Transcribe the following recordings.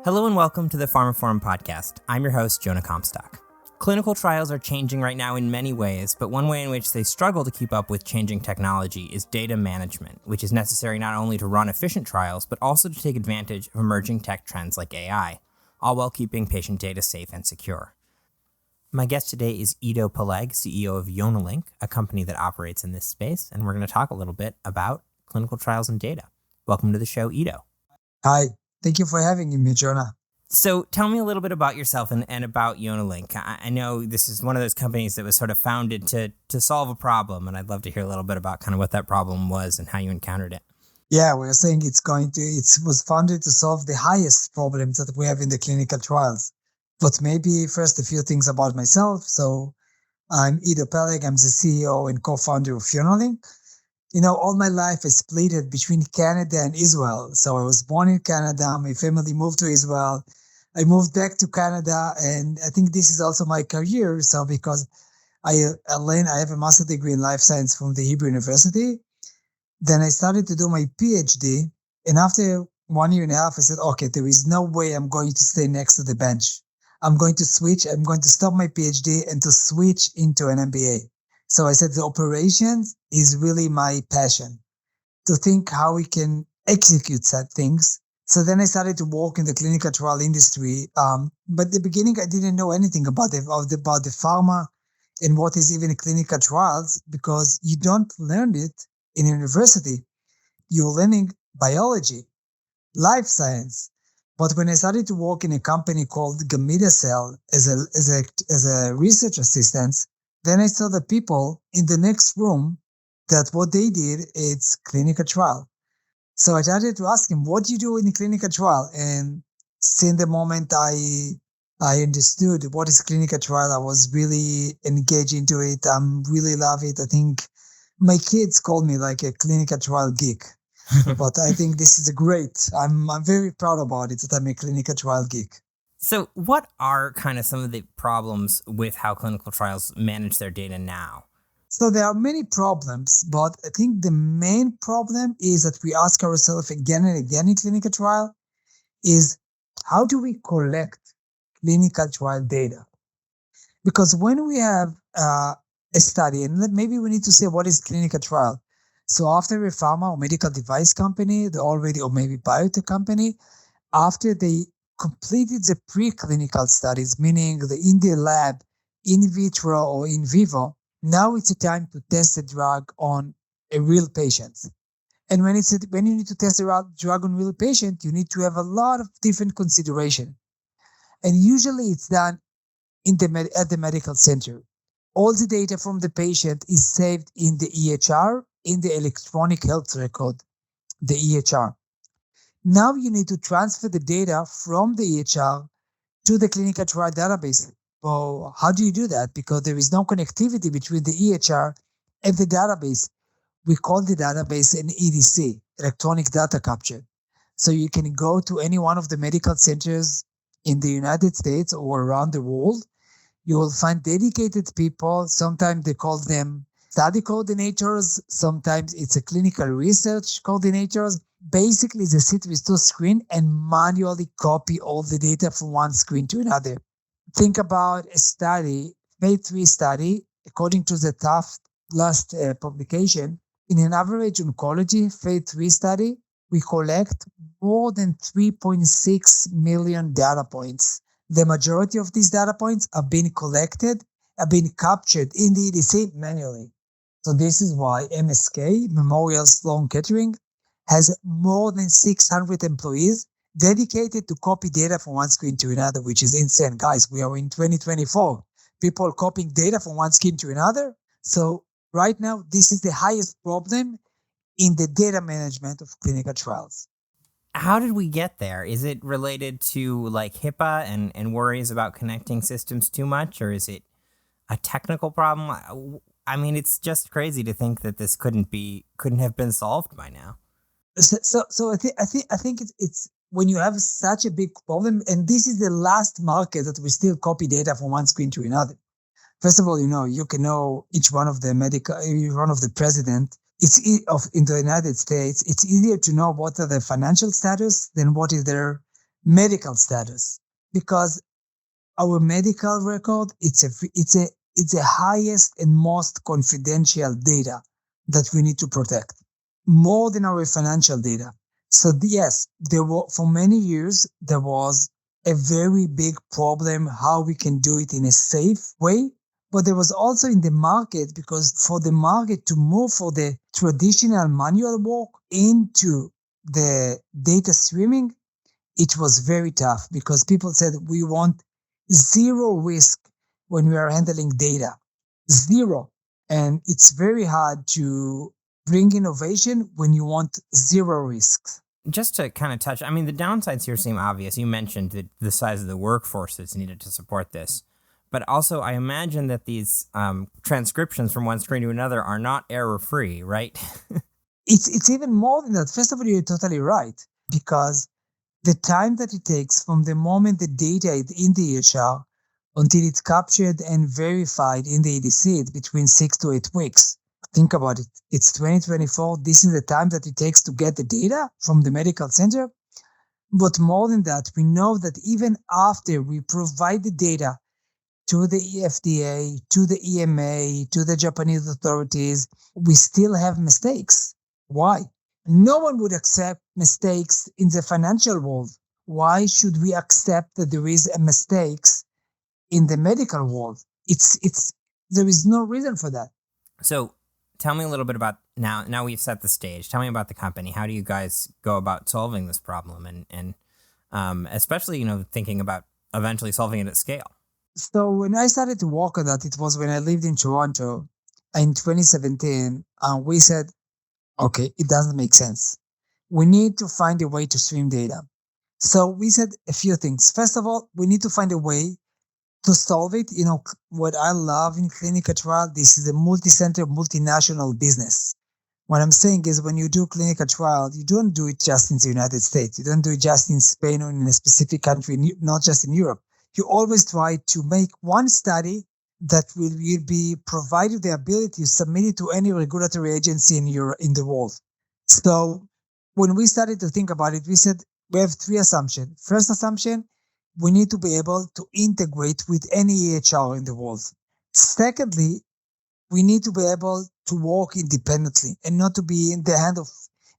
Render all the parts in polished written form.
Hello and welcome to the pharmaphorum podcast. I'm your host, Jonah Comstock. Clinical trials are changing right now in many ways, but one way in which they struggle to keep up with changing technology is data management, which is necessary not only to run efficient trials, but also to take advantage of emerging tech trends like AI, all while keeping patient data safe and secure. My guest today is Iddo Peleg, CEO of Yonalink, a company that operates in this space, and we're going to talk a little bit about clinical trials and data. Welcome to the show, Iddo. Hi, thank you for having me, Jonah. So tell me a little bit about yourself and about Yonalink. I know this is one of those companies that was sort of founded to solve a problem, and I'd love to hear a little bit about kind of what that problem was and how you encountered it. Yeah, we're saying it was founded to solve the highest problems that we have in the clinical trials. But maybe first a few things about myself. So I'm Iddo Peleg. I'm the CEO and co-founder of Yonalink. All my life I split it between Canada and Israel. So I was born in Canada. My family moved to Israel. I moved back to Canada, and I think this is also my career. So because I have a master's degree in life science from the Hebrew University. Then I started to do my PhD. And after 1 year and a half, I said, okay, there is no way I'm going to stay next to the bench. I'm going to switch. I'm going to stop my PhD and to switch into an MBA. So I said the operations is really my passion, to think how we can execute such things. So then I started to work in the clinical trial industry. But at the beginning, I didn't know anything about the pharma and what is even clinical trials, because you don't learn it in university. You're learning biology, life science. But when I started to work in a company called Gamida Cell as a research assistant, then I saw the people in the next room that what they did, it's clinical trial. So I started to ask him, what do you do in a clinical trial? And since the moment I understood what is clinical trial, I was really engaged into it. I really love it. I think my kids call me like a clinical trial geek. But I think this is great. I'm very proud about it that I'm a clinical trial geek. So what are kind of some of the problems with how clinical trials manage their data now? So there are many problems, but I think the main problem is that we ask ourselves again and again in clinical trial is, how do we collect clinical trial data? Because when we have a study, and maybe we need to say what is clinical trial. So after a pharma or medical device company, or maybe biotech company, after they completed the preclinical studies, meaning in the lab, in vitro or in vivo, now it's a time to test the drug on a real patient. And when you need to test a drug on a real patient, you need to have a lot of different consideration. And usually it's done at the medical center. All the data from the patient is saved in the EHR, in the electronic health record, the EHR. Now you need to transfer the data from the EHR to the clinical trial database. Well, how do you do that? Because there is no connectivity between the EHR and the database. We call the database an EDC, electronic data capture. So you can go to any one of the medical centers in the United States or around the world. You will find dedicated people. Sometimes they call them study coordinators. Sometimes it's a clinical research coordinators. Basically, they sit with two screens and manually copy all the data from one screen to another. Think about a study, phase 3 study, according to the Tufts last publication. In an average oncology phase 3 study, we collect more than 3.6 million data points. The majority of these data points have been captured in the EDC manually. So this is why MSK, Memorial Sloan Kettering, has more than 600 employees dedicated to copy data from one screen to another, which is insane. Guys, we are in 2024. People copying data from one screen to another. So right now, this is the highest problem in the data management of clinical trials. How did we get there? Is it related to like HIPAA and worries about connecting systems too much, or is it a technical problem? I mean, it's just crazy to think that this couldn't have been solved by now. So I think it's when you have such a big problem, and this is the last market that we still copy data from one screen to another. First of all, you can know each one of the president. In the United States, it's easier to know what are their financial status than what is their medical status, because our medical record, it's a highest and most confidential data that we need to protect, more than our financial data. So yes, there were, for many years, there was a very big problem how we can do it in a safe way. But there was also in the market, because for the market to move for the traditional manual work into the data streaming, it was very tough, because people said we want zero risk when we are handling data. Zero. And it's very hard to bring innovation when you want zero risks. Just to kind of touch, I mean, the downsides here seem obvious. You mentioned the size of the workforce that's needed to support this. But also, I imagine that these transcriptions from one screen to another are not error-free, right? It's even more than that. First of all, you're totally right, because the time that it takes from the moment the data is in the EHR until it's captured and verified in the EDC, it's between 6 to 8 weeks. Think about it. It's 2024. This is the time that it takes to get the data from the medical center. But more than that, we know that even after we provide the data to the FDA, to the EMA, to the Japanese authorities, we still have mistakes. Why? No one would accept mistakes in the financial world. Why should we accept that there is a mistakes in the medical world? There is no reason for that. So tell me a little bit about, now we've set the stage. Tell me about the company. How do you guys go about solving this problem? And especially, thinking about eventually solving it at scale. So when I started to work on that, it was when I lived in Toronto in 2017. We said, okay, it doesn't make sense. We need to find a way to stream data. So we said a few things. First of all, we need to find a way to solve it. What I love in clinical trial, this is a multi-center, multinational business. What I'm saying is, when you do clinical trial, you don't do it just in the United States. You don't do it just in Spain or in a specific country, not just in Europe. You always try to make one study that will be provided the ability to submit it to any regulatory agency in the world. So when we started to think about it, we said we have 3 assumptions. First assumption, we need to be able to integrate with any EHR in the world. Secondly, we need to be able to work independently and not to be in the hand of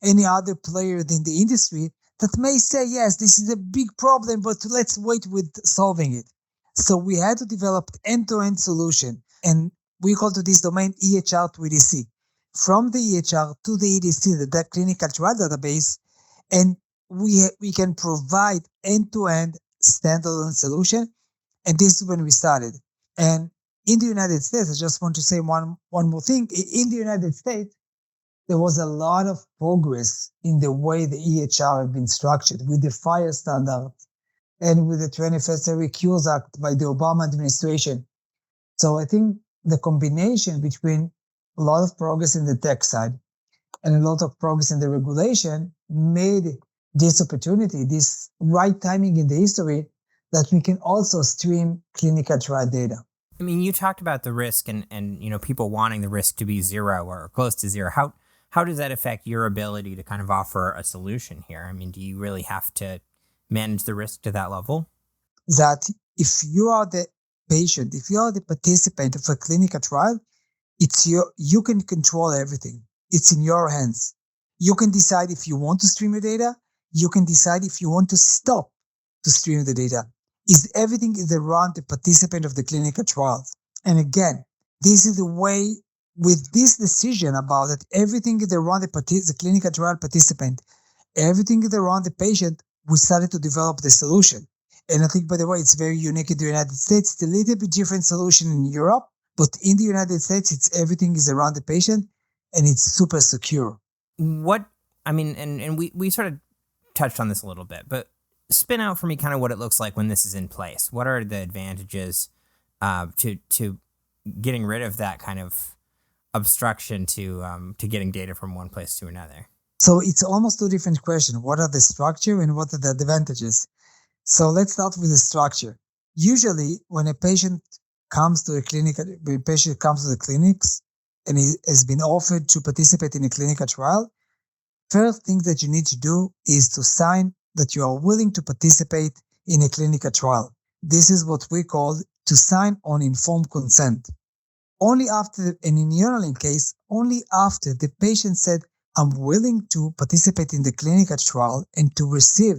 any other player in the industry that may say, yes, this is a big problem, but let's wait with solving it. So we had to develop end-to-end solution, and we call to this domain EHR to EDC. From the EHR to the EDC, the clinical trial database, and we can provide end-to-end standalone solution. And this is when we started. And in the United States, I just want to say one more thing. In the United States, there was a lot of progress in the way the EHR have been structured with the FHIR standard and with the 21st Century Cures Act by the Obama administration. So I think the combination between a lot of progress in the tech side and a lot of progress in the regulation made this opportunity, this right timing in the history, that we can also stream clinical trial data. I mean, you talked about the risk and people wanting the risk to be zero or close to zero. How does that affect your ability to kind of offer a solution here? I mean, do you really have to manage the risk to that level? That if you are the patient, if you are the participant of a clinical trial, you can control everything. It's in your hands. You can decide if you want to stream your data. You can decide if you want to stop to stream the data. Everything is around the participant of the clinical trial. And again, this is the way, with this decision about that everything is around the clinical trial participant, everything is around the patient, we started to develop the solution. And I think, by the way, it's very unique in the United States. It's a little bit different solution in Europe, but in the United States, everything is around the patient and it's super secure. And we sort of touched on this a little bit, but spin out for me kind of what it looks like when this is in place. What are the advantages to getting rid of that kind of obstruction to getting data from one place to another? So it's almost 2 different questions. What are the structure and what are the advantages? So let's start with the structure. Usually when a patient comes to the clinics and he has been offered to participate in a clinical trial, first thing that you need to do is to sign that you are willing to participate in a clinical trial. This is what we call to sign on informed consent. Only after, and in Yonalink case, only after the patient said, I'm willing to participate in the clinical trial and to receive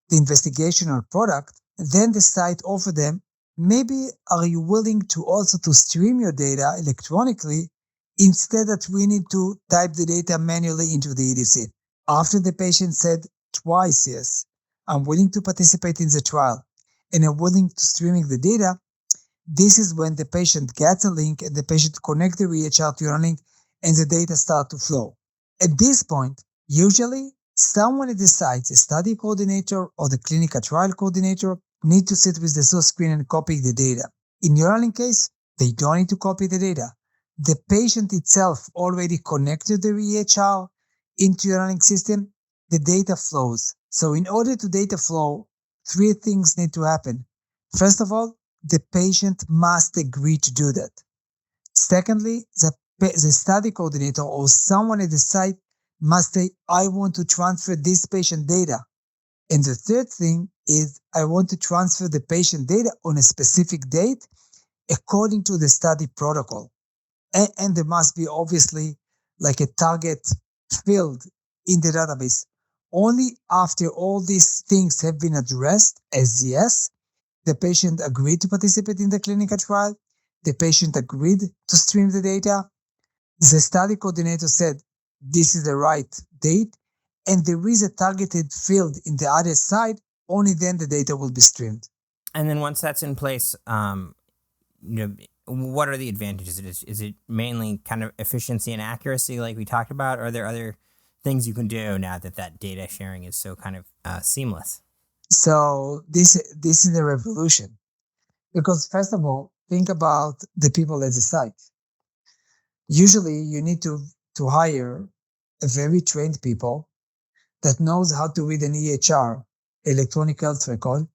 the investigational product, then the site offered them, maybe are you willing to also to stream your data electronically instead that we need to type the data manually into the EDC. After the patient said twice, yes, I'm willing to participate in the trial and I'm willing to streaming the data, this is when the patient gets a link and the patient connects the EHR to Yonalink and the data start to flow. At this point, usually someone at the site, the study coordinator or the clinical trial coordinator, need to sit with the source screen and copy the data. In Yonalink case, they don't need to copy the data. The patient itself already connected the EHR into Yonalink system, the data flows. So in order to data flow, three things need to happen. First of all, the patient must agree to do that. Secondly, the study coordinator or someone at the site must say, I want to transfer this patient data. And the third thing is, I want to transfer the patient data on a specific date according to the study protocol. And there must be obviously like a target field in the database. Only after all these things have been addressed as yes, the patient agreed to participate in the clinical trial, the patient agreed to stream the data, the study coordinator said this is the right date, and there is a targeted field in the other side, only then the data will be streamed. And then once that's in place, what are the advantages? Is it mainly kind of efficiency and accuracy like we talked about? Or are there other things you can do now that data sharing is so kind of seamless? So this is a revolution. Because first of all, think about the people at the site. Usually you need to hire a very trained people that knows how to read an EHR, electronic health record,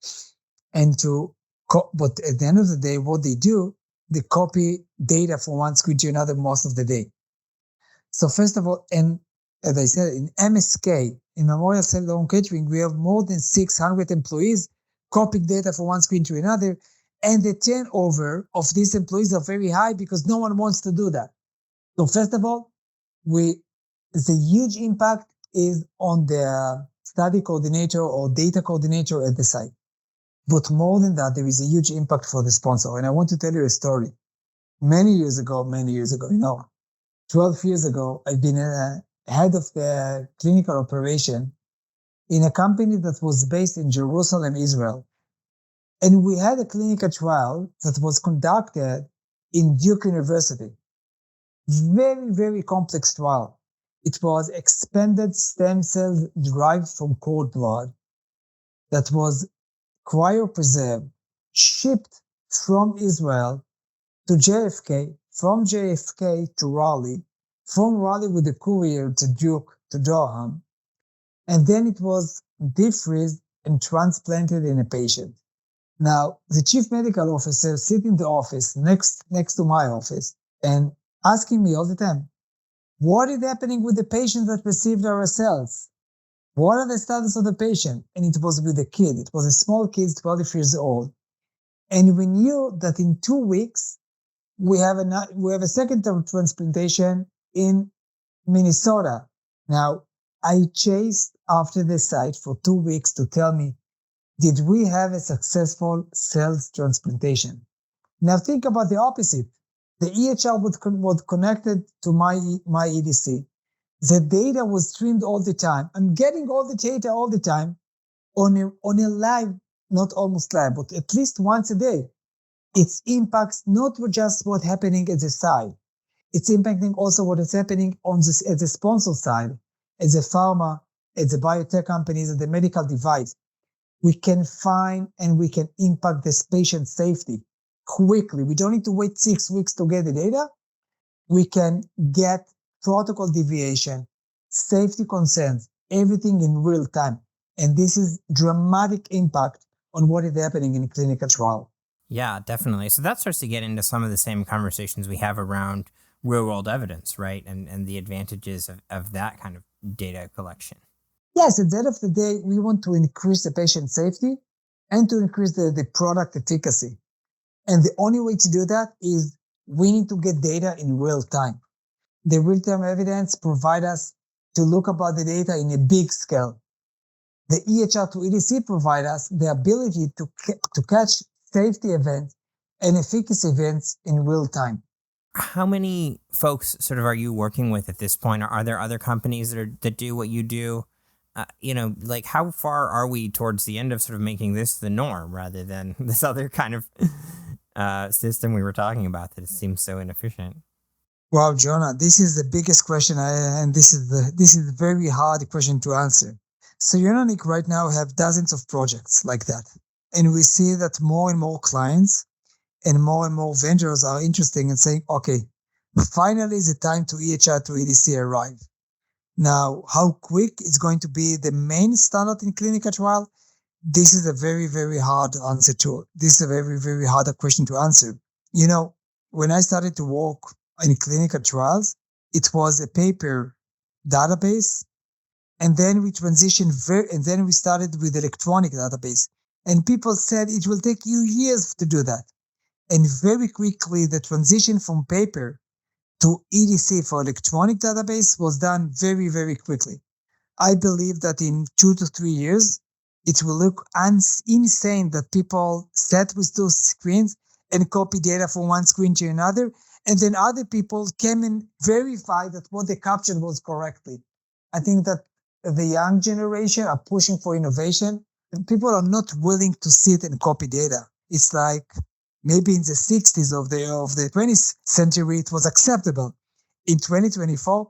and but at the end of the day, what they do, they copy data from one screen to another most of the day. So first of all, and as I said, in MSK, in Memorial Sloan Kettering, we have more than 600 employees copying data from one screen to another, and the turnover of these employees are very high because no one wants to do that. So first of all, the huge impact is on the study coordinator or data coordinator at the site. But more than that, there is a huge impact for the sponsor. And I want to tell you a story. Many years ago, 12 years ago, I've been head of the clinical operation in a company that was based in Jerusalem, Israel. And we had a clinical trial that was conducted in Duke University. Very, very complex trial. It was expanded stem cells derived from cord blood that was cryopreserved, shipped from Israel to JFK, from JFK to Raleigh, from Raleigh with a courier to Duke, to Durham, and then it was defreezed and transplanted in a patient. Now, the chief medical officer sits in the office next to my office and asking me all the time, what is happening with the patient that received our cells? What are the status of the patient? And it was with a kid. It was a small kid, 12 years old. And we knew that in 2 weeks, we have a second transplantation in Minnesota. Now, I chased after the site for 2 weeks to tell me, did we have a successful cells transplantation? Now think about the opposite. The EHR was connected to my EDC. The data was streamed all the time. I'm getting all the data all the time on a live, not almost live, but at least once a day. It impacts not just what's happening at the side. It's impacting also what is happening at the sponsor side, at the pharma, at the biotech companies, at the medical device. We can find and we can impact this patient safety quickly. We don't need to wait 6 weeks to get the data. We can get protocol deviation, safety concerns, everything in real time. And this is dramatic impact on what is happening in a clinical trial. Yeah, definitely. So that starts to get into some of the same conversations we have around real world evidence, right? And the advantages of that kind of data collection. Yes, at the end of the day, we want to increase the patient safety and to increase the product efficacy. And the only way to do that is we need to get data in real time. The real-time evidence provide us to look about the data in a big scale. The EHR to EDC provide us the ability to catch safety events and efficacy events in real time. How many folks sort of are you working with at this point? Are there other companies that do what you do? Like how far are we towards the end of sort of making this the norm rather than this other kind of system we were talking about that seems so inefficient? Wow, Jonah, this is the biggest question, and this is a very hard question to answer. So Yonalink right now have dozens of projects like that, and we see that more and more clients and more vendors are interested in saying, okay, finally the time to EHR to EDC arrive. Now, how quick it's going to be the main standard in clinical trial? This is a very, very hard answer to. This is a very, very hard question to answer. You know, when I started to work in clinical trials, it was a paper database, and then we and then we started with electronic database. And people said it will take you years to do that. And very quickly, the transition from paper to EDC for electronic database was done very, very quickly. I believe that in 2 to 3 years, it will look insane that people sat with those screens and copy data from one screen to another. And then other people came and verified that what they captured was correctly. I think that the young generation are pushing for innovation. And people are not willing to sit and copy data. It's like maybe in the 60s of the 20th century, it was acceptable. In 2024,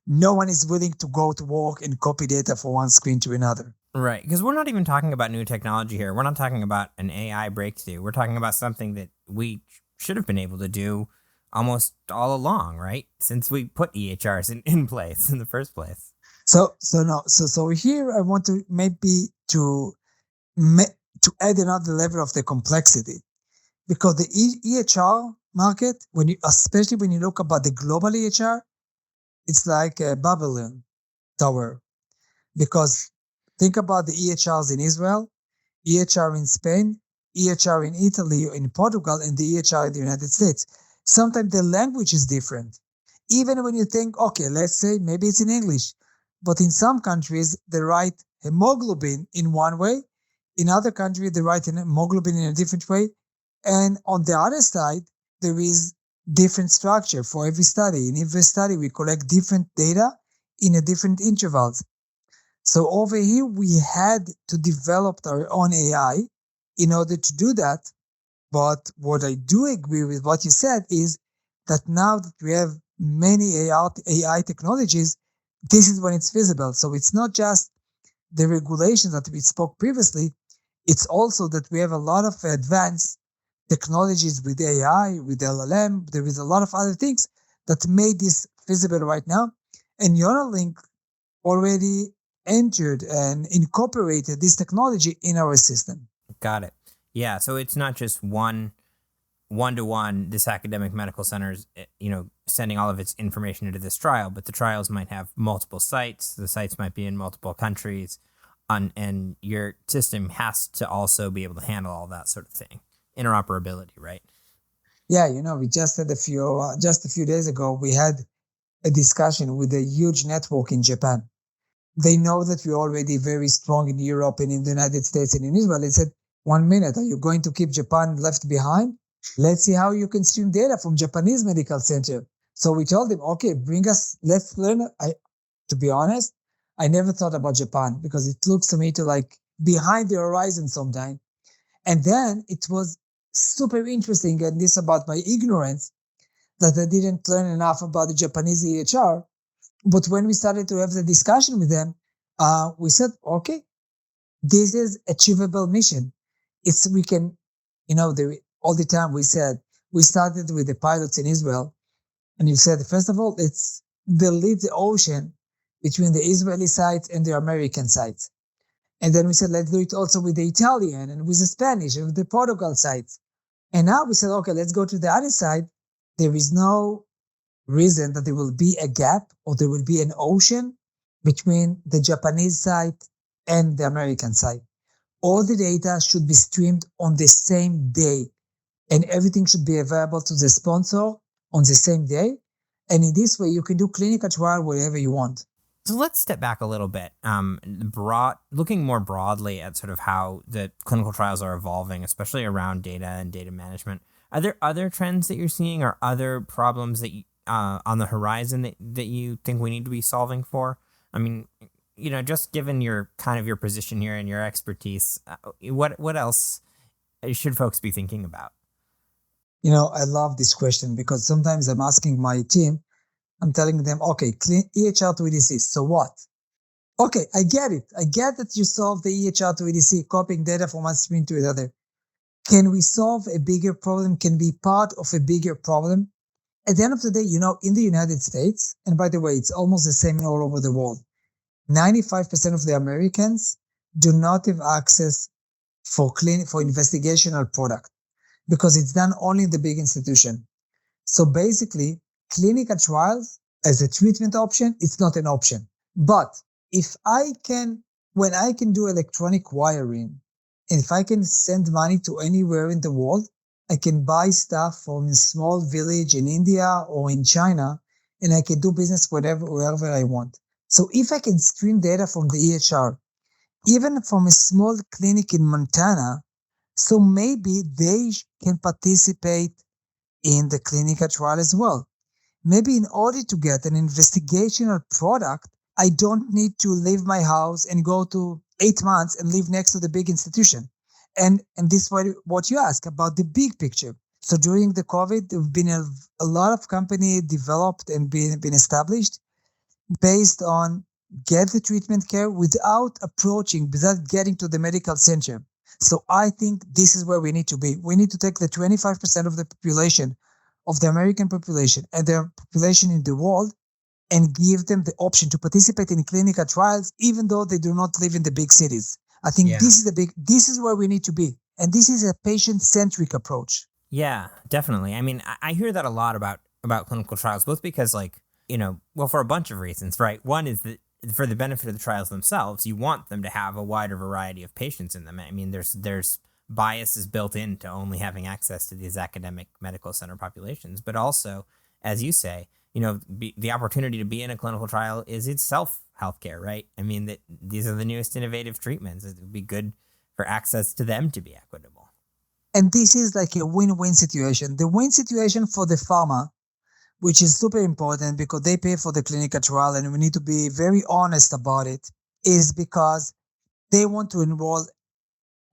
no one is willing to go to work and copy data from one screen to another. Right, because we're not even talking about new technology here. We're not talking about an AI breakthrough. We're talking about something that we should have been able to do almost all along, right? Since we put EHRs in place in the first place. So here I want to maybe to add another level of the complexity, because the EHR market, especially when you look about the global EHR, it's like a Babylon tower. Because think about the EHRs in Israel, EHR in Spain, EHR in Italy, in Portugal, and the EHR in the United States. Sometimes the language is different. Even when you think, okay, let's say maybe it's in English, but in some countries they write hemoglobin in one way, in other countries they write hemoglobin in a different way, and on the other side there is different structure for every study. In every study we collect different data in a different intervals. So over here, we had to develop our own AI in order to do that. But what I do agree with what you said is that now that we have many AI technologies, this is when it's feasible. So it's not just the regulations that we spoke previously. It's also that we have a lot of advanced technologies with AI, with LLM. There is a lot of other things that made this feasible right now. And Yonalink already entered and incorporated this technology in our system. Got it. Yeah, so it's not just one-to-one, this academic medical center's, sending all of its information into this trial, but the trials might have multiple sites. The sites might be in multiple countries, and your system has to also be able to handle all that sort of thing. Interoperability, right? Yeah, we just had just a few days ago, we had a discussion with a huge network in Japan. They know that we're already very strong in Europe and in the United States and in Israel. They said, 1 minute, are you going to keep Japan left behind? Let's see how you can stream data from Japanese medical center. So we told them, okay, let's learn. To be honest, I never thought about Japan because it looks to me to like behind the horizon sometime. And then it was super interesting, and this about my ignorance, that I didn't learn enough about the Japanese EHR. But when we started to have the discussion with them, we said, okay, this is achievable mission. We can, all the time we said, we started with the pilots in Israel. And you said, first of all, let's delete the ocean between the Israeli sites and the American sites. And then we said, let's do it also with the Italian and with the Spanish and with the Portugal sites. And now we said, okay, let's go to the other side. There is no reason that there will be a gap or there will be an ocean between the Japanese site and the American site. All the data should be streamed on the same day, and everything should be available to the sponsor on the same day. And in this way, you can do clinical trial wherever you want. So let's step back a little bit, looking more broadly at sort of how the clinical trials are evolving, especially around data and data management. Are there other trends that you're seeing or other problems that on the horizon that you think we need to be solving for? I mean, just given your position here and your expertise, what else should folks be thinking about? I love this question because sometimes I'm asking my team, I'm telling them, okay, EHR to EDC, so what? Okay, I get it. I get that you solve the EHR to EDC, copying data from one screen to another. Can we solve a bigger problem? Can be part of a bigger problem? At the end of the day, in the United States, and by the way, it's almost the same all over the world, 95% of the Americans do not have access for investigational product because it's done only in the big institution. So basically, clinical trials as a treatment option, it's not an option. But when I can do electronic wiring, and if I can send money to anywhere in the world, I can buy stuff from a small village in India or in China, and I can do business wherever I want. So if I can stream data from the EHR, even from a small clinic in Montana, so maybe they can participate in the clinical trial as well. Maybe in order to get an investigational product, I don't need to leave my house and go to 8 months and live next to the big institution. And this is what you ask about the big picture. So during the COVID, there have been a lot of companies developed and been established based on get the treatment care without getting to the medical center. So I think this is where we need to be. We need to take the 25% of the population, of the American population and their population in the world, and give them the option to participate in clinical trials, even though they do not live in the big cities. I think this is where we need to be. And this is a patient-centric approach. Yeah, definitely. I mean, I hear that a lot about clinical trials, both because for a bunch of reasons, right? One is that for the benefit of the trials themselves, you want them to have a wider variety of patients in them. I mean, there's biases built into only having access to these academic medical center populations, but also, as you say, the opportunity to be in a clinical trial is itself healthcare, right? I mean, that these are the newest innovative treatments. It would be good for access to them to be equitable. And this is like a win-win situation. The win situation for the pharma, which is super important because they pay for the clinical trial, and we need to be very honest about it, is because they want to enroll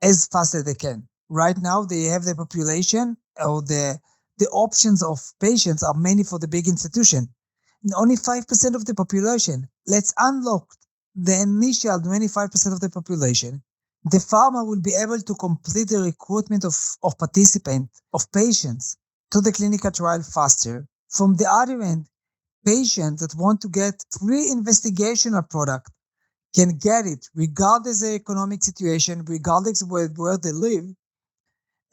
as fast as they can. Right now, they have the population or the options of patients are mainly for the big institution. And only 5% of the population. Let's unlock the initial 25% of the population. The pharma will be able to complete the recruitment of participants, of patients to the clinical trial faster. From the other end, patients that want to get free investigational product can get it regardless of the economic situation, regardless of where they live.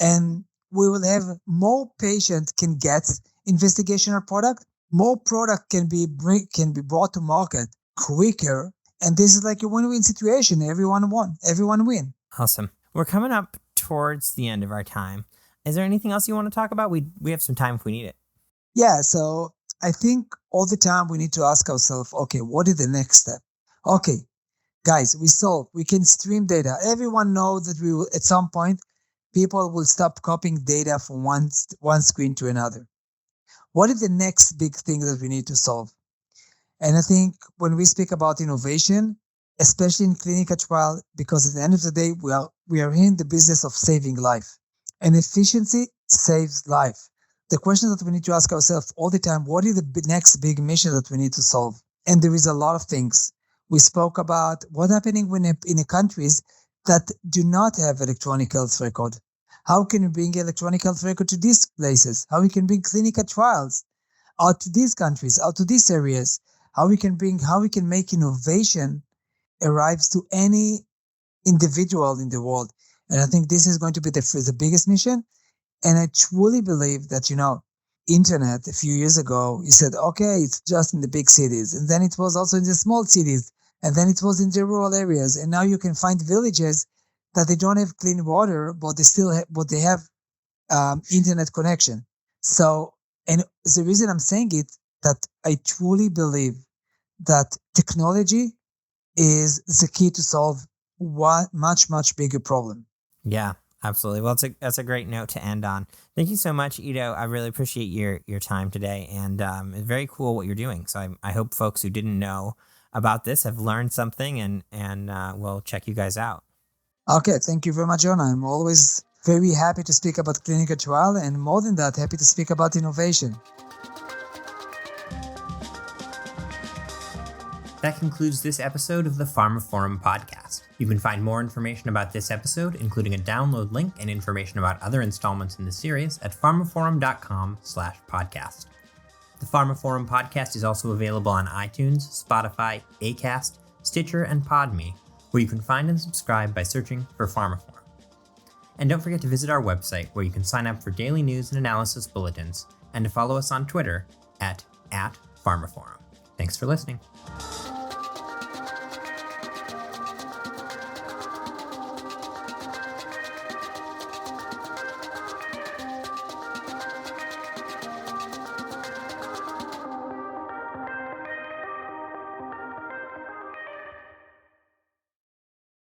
And we will have more patients can get investigational product, more product can be brought to market quicker. And this is like a win-win situation. Everyone win. Awesome. We're coming up towards the end of our time. Is there anything else you want to talk about? We have some time if we need it. Yeah, so I think all the time we need to ask ourselves, okay, what is the next step? Okay, guys, we can stream data. Everyone knows that we will, at some point, people will stop copying data from one screen to another. What is the next big thing that we need to solve? And I think when we speak about innovation, especially in clinical trial, because at the end of the day, we are in the business of saving life, and efficiency saves life. The question that we need to ask ourselves all the time, what is the next big mission that we need to solve? And there is a lot of things. We spoke about what's happening in countries that do not have electronic health record. How can we bring electronic health record to these places? How we can bring clinical trials out to these countries, out to these areas? How we can make innovation arrives to any individual in the world. And I think this is going to be the biggest mission. And I truly believe that, internet a few years ago, you said, okay, it's just in the big cities. And then it was also in the small cities. And then it was in the rural areas. And now you can find villages that they don't have clean water, but they have internet connection. So, and the reason I'm saying it, that I truly believe that technology is the key to solve one much bigger problem. Yeah, absolutely. Well, that's a great note to end on. Thank you so much, Iddo. I really appreciate your time today, and it's very cool what you're doing. So I hope folks who didn't know about this have learned something and will check you guys out. Okay, thank you very much, Jonah. I'm always very happy to speak about clinical trial, and more than that, happy to speak about innovation. That concludes this episode of the pharmaphorum podcast. You can find more information about this episode, including a download link and information about other installments in the series at pharmaphorum.com/podcast. The pharmaphorum podcast is also available on iTunes, Spotify, Acast, Stitcher, and Podme, where you can find and subscribe by searching for pharmaphorum. And don't forget to visit our website, where you can sign up for daily news and analysis bulletins, and to follow us on Twitter at pharmaphorum. Thanks for listening.